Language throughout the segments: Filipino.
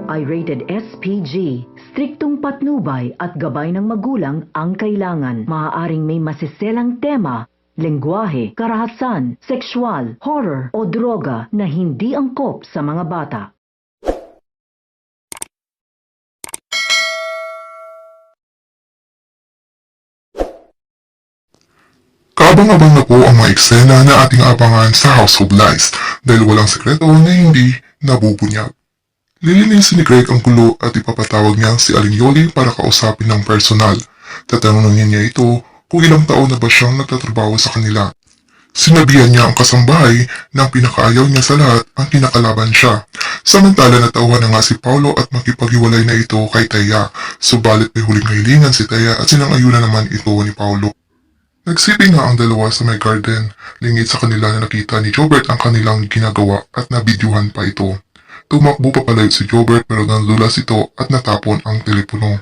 ay rated SPG. Striktong patnubay at gabay ng magulang ang kailangan. Maaaring may masiselang tema, lengguwahe, karahasan, sexual, horror o droga na hindi angkop sa mga bata. Kaabang-abang na po ang mga eksena na ating abangan sa House of Lies dahil walang sekreto na hindi nabubunyag. Lilinisin ni Greg ang gulo at ipapatawag niya si Aling Yoli para kausapin ng personal. Tatanungin niya ito kung ilang taon na ba siyang nagtatrabaho sa kanila. Sinabihan niya ang kasambahay ng pinakaayaw niya sa lahat ang kinakalaban siya. Samantala natawa na nga si Paulo at makipaghiwalay na ito kay Thea. Subalit may huling kahilingan si Thea at sinang-ayunan naman ito ni Paulo. Nagsiping nga ang dalawa sa may garden. Lingid sa kanila na nakita ni Jobert ang kanilang ginagawa at nabidyuhan pa ito. Tumakbo pa palayo si Jobert pero nandulas ito at natapon ang telepono.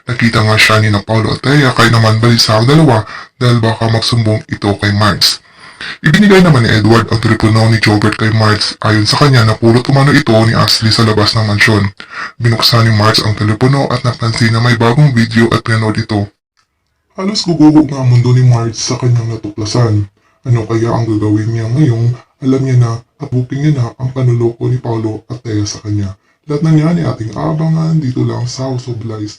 Nakita nga siya ni na Paulo at Thea kaya naman balisa ang dalawa dahil baka magsumbong ito kay Marks. Ibinigay naman ni Edward ang telepono ni Jobert kay Marks ayon sa kanya na pulot umano ito ni Ashley sa labas ng mansyon. Binuksan ni Marks ang telepono at napansin na may bagong video at pinanood ito. Halos gugugo nga ang mundo ni Marge sa kanyang natuklasan. Ano kaya ang gagawin niya ngayong alam niya na at booking niya na ang panuloko ni Paulo at Thea sa kanya. Lahat ng yan ay ating abangan dito lang sa House of Lies.